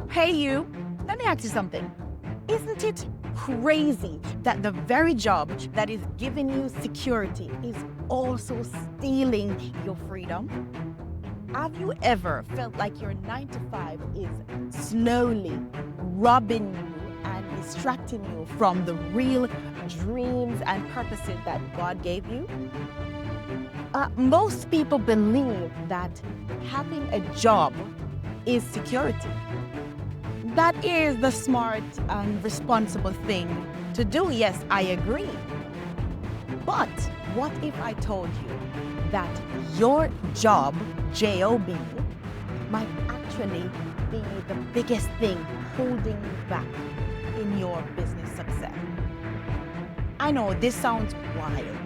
pay you. Let me ask you something. Isn't it crazy that the very job that is giving you security is also stealing your freedom? Have you ever felt like your 9 to 5 is slowly robbing you and distracting you from the real dreams and purposes that God gave you? Most people believe that having a job is security. That is the smart and responsible thing to do. Yes, I agree. But what if I told you that your job, J-O-B, might actually be the biggest thing holding you back in your business success? I know this sounds wild,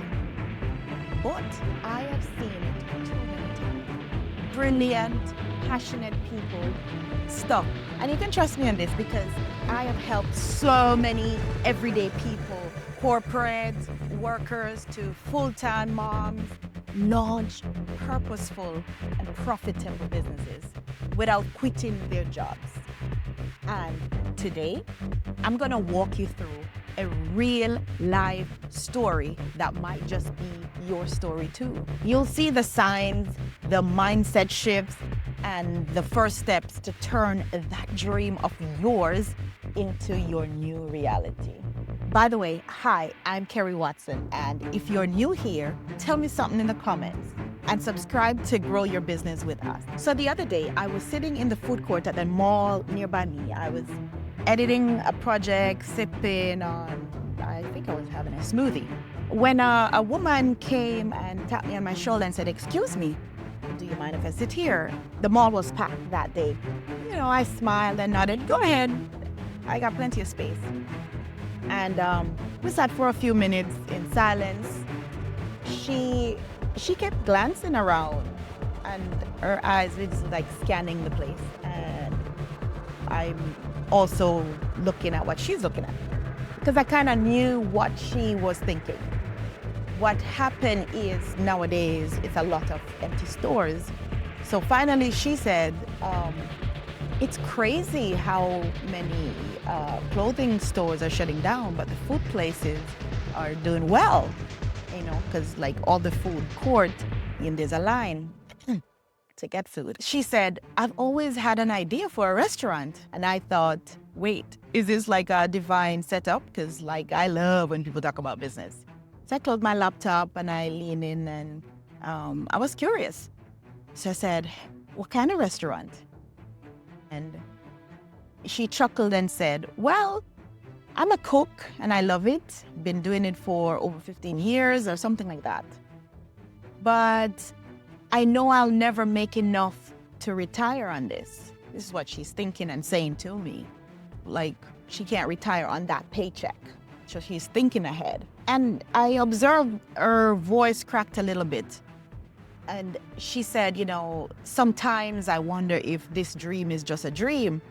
but I have seen it too many times. Brilliant, passionate people stuck. And you can trust me on this because I have helped so many everyday people, corporate workers to full-time moms, launch purposeful and profitable businesses without quitting their jobs. And today, I'm gonna walk you through a real life story that might just be your story too. You'll see the signs, the mindset shifts, and the first steps to turn that dream of yours into your new reality. By the way, hi, I'm Kerry Watson, and if you're new here, tell me something in the comments and subscribe to grow your business with us. So the other day, I was sitting in the food court at the mall nearby me. I was editing a project, sipping on, I think I was having a smoothie, when a woman came and tapped me on my shoulder and said, "Excuse me, do you mind if I sit here?" The mall was packed that day. You know, I smiled and nodded, "Go ahead, I got plenty of space." And we sat for a few minutes in silence. She kept glancing around and her eyes were just like scanning the place. And I'm also looking at what she's looking at because I kind of knew what she was thinking. What happened is nowadays it's a lot of empty stores. So finally she said, it's crazy how many clothing stores are shutting down, but the food places are doing well, you know, because like all the food court, and there's a line to get food. She said, "I've always had an idea for a restaurant." And I thought, wait, is this like a divine setup? Because like I love when people talk about business. So I closed my laptop and I leaned in and I was curious. So I said, "What kind of restaurant?" And she chuckled and said, "Well, I'm a cook and I love it. Been doing it for over 15 years or something like that. But I know I'll never make enough to retire on this." This is what she's thinking and saying to me. Like, she can't retire on that paycheck. So she's thinking ahead. And I observed her voice cracked a little bit. And she said, "You know, sometimes I wonder if this dream is just a dream.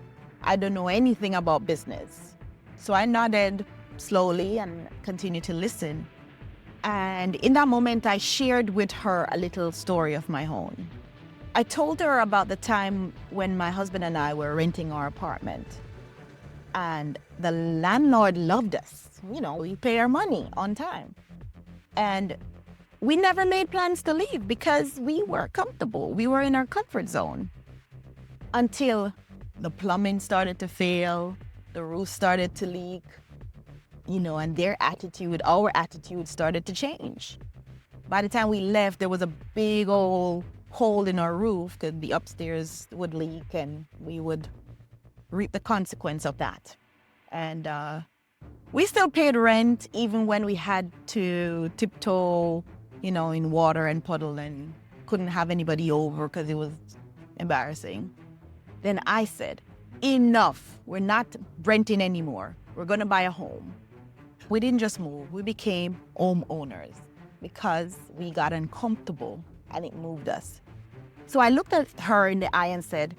I don't know anything about business." So I nodded slowly and continued to listen. And in that moment, I shared with her a little story of my own. I told her about the time when my husband and I were renting our apartment. And the landlord loved us. You know, we pay our money on time. And we never made plans to leave because we were comfortable. We were in our comfort zone. Until the plumbing started to fail, the roof started to leak, you know, and our attitude started to change. By the time we left, there was a big old hole in our roof because the upstairs would leak and we would reap the consequence of that. And we still paid rent even when we had to tiptoe, you know, in water and puddle and couldn't have anybody over because it was embarrassing. Then I said, "Enough, we're not renting anymore. We're gonna buy a home." We didn't just move, we became homeowners because we got uncomfortable and it moved us. So I looked at her in the eye and said,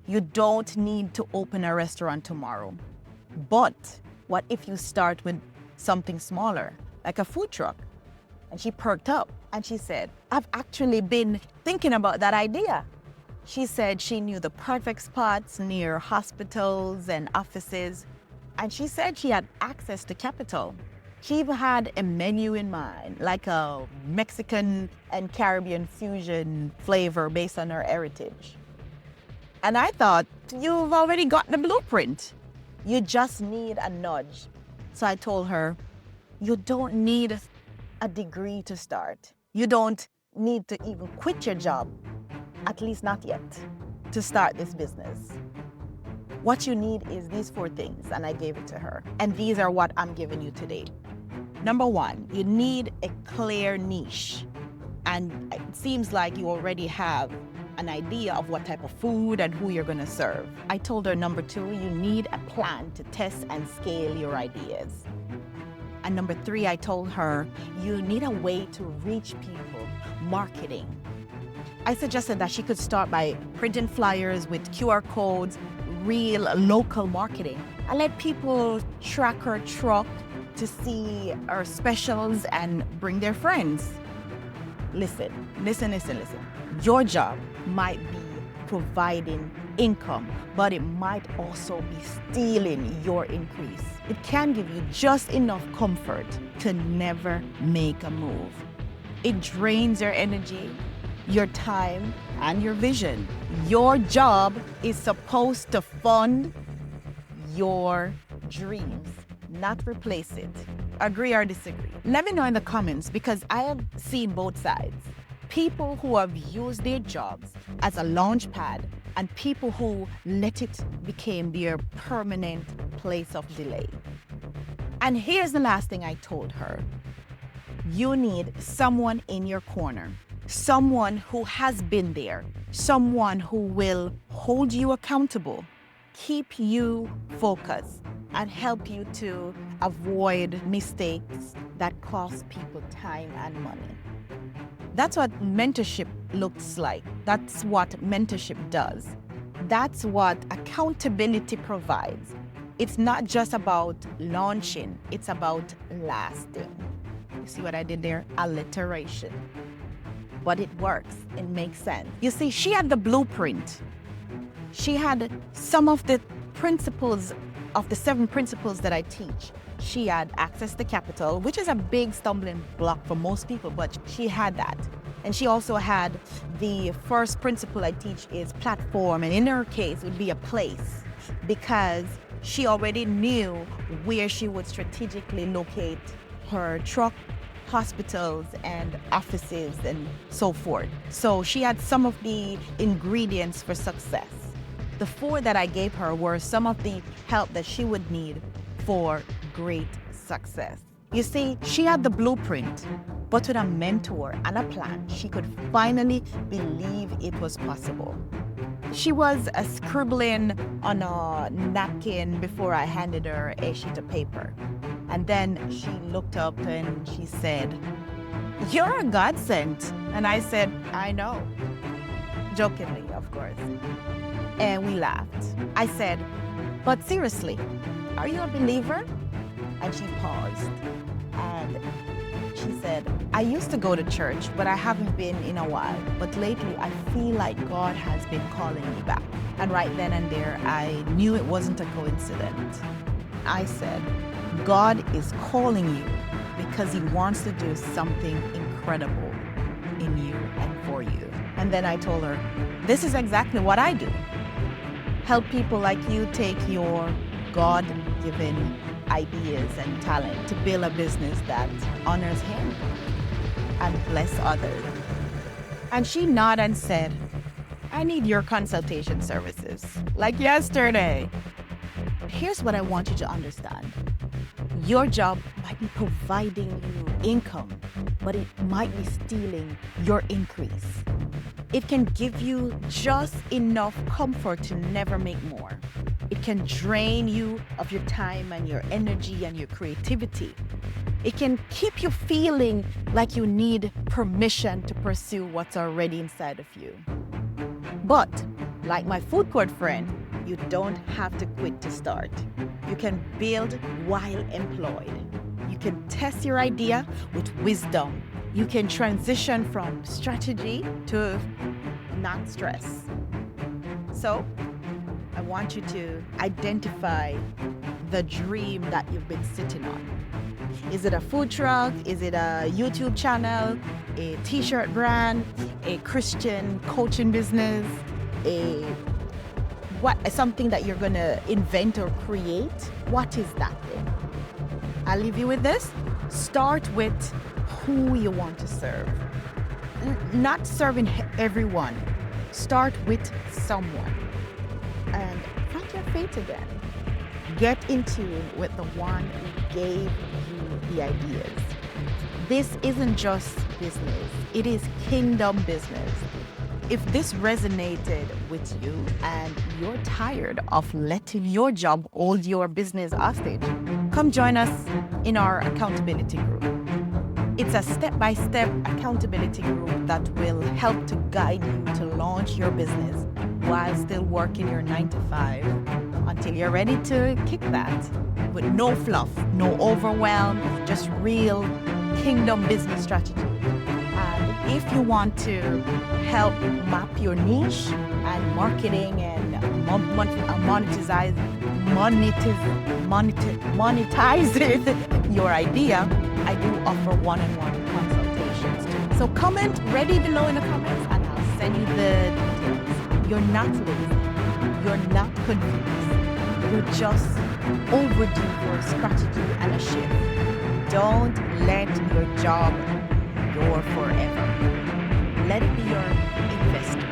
"You don't need to open a restaurant tomorrow. But what if you start with something smaller, like a food truck?" And she perked up and she said, "I've actually been thinking about that idea." She said she knew the perfect spots near hospitals and offices, and she said she had access to capital. She even had a menu in mind, like a Mexican and Caribbean fusion flavor based on her heritage. And I thought, you've already got the blueprint. You just need a nudge. So I told her, you don't need a degree to start. You don't need to even quit your job, at least not yet, to start this business. What you need is these 4 things, and I gave it to her. And these are what I'm giving you today. Number 1, you need a clear niche. And it seems like you already have an idea of what type of food and who you're going to serve. I told her, number 2, you need a plan to test and scale your ideas. And number 3, I told her, you need a way to reach people, marketing. I suggested that she could start by printing flyers with QR codes, real local marketing, and let people track her truck to see our specials and bring their friends. Listen. Your job might be providing income, but it might also be stealing your increase. It can give you just enough comfort to never make a move. It drains your energy, your time, and your vision. Your job is supposed to fund your dreams, not replace it. Agree or disagree? Let me know in the comments, because I have seen both sides. People who have used their jobs as a launch pad and people who let it become their permanent place of delay. And here's the last thing I told her. You need someone in your corner, someone who has been there, someone who will hold you accountable, keep you focused, and help you to avoid mistakes that cost people time and money. That's what mentorship looks like. That's what mentorship does. That's what accountability provides. It's not just about launching, it's about lasting. You see what I did there? Alliteration. But it works, it makes sense. You see, she had the blueprint. She had some of the principles of the 7 principles that I teach. She had access to capital, which is a big stumbling block for most people, but she had that. And she also had the first principle I teach is platform, and in her case, it would be a place, because she already knew where she would strategically locate her truck, hospitals, and offices, and so forth. So she had some of the ingredients for success. The 4 that I gave her were some of the help that she would need for great success. You see, she had the blueprint, but with a mentor and a plan, she could finally believe it was possible. She was scribbling on a napkin before I handed her a sheet of paper. And then she looked up and she said, "You're a godsend." And I said, "I know." Jokingly, of course. And we laughed. I said, "But seriously, are you a believer?" And she paused. And she said, "I used to go to church, but I haven't been in a while. But lately, I feel like God has been calling me back." And right then and there, I knew it wasn't a coincidence. I said, God is calling you because He wants to do something incredible in you and for you. And then I told her, this is exactly what I do. Help people like you take your God-given ideas and talent to build a business that honors Him and bless others. And she nodded and said, "I need your consultation services, like yesterday." Here's what I want you to understand. Your job might be providing you income, but it might be stealing your increase. It can give you just enough comfort to never make more. It can drain you of your time and your energy and your creativity. It can keep you feeling like you need permission to pursue what's already inside of you. But, like my food court friend, you don't have to quit to start. You can build while employed. You can test your idea with wisdom. You can transition from strategy to not stress. So I want you to identify the dream that you've been sitting on. Is it a food truck? Is it a YouTube channel? A t-shirt brand? A Christian coaching business? Something that you're gonna invent or create? What is that thing? I'll leave you with this. Start with who you want to serve. Not serving everyone. Start with someone. And find your fate again. Get in tune with the one who gave you the ideas. This isn't just business, it is kingdom business. If this resonated with you and you're tired of letting your job hold your business hostage, come join us in our accountability group. It's a step-by-step accountability group that will help to guide you to launch your business while still working your 9 to 5 until you're ready to kick that with no fluff, no overwhelm, just real kingdom business strategy. And if you want to help map your niche and marketing and monetize your idea, I do offer one-on-one consultations too. So comment ready below in the comments and I'll send you the details. You're not lazy. You're not confused. You're just overdue for a strategy and a shift. Don't let your job be your forever. Let it be your investor.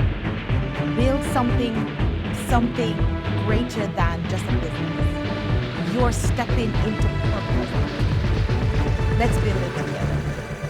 Build something greater than just a business. You're stepping into purpose. Let's build it.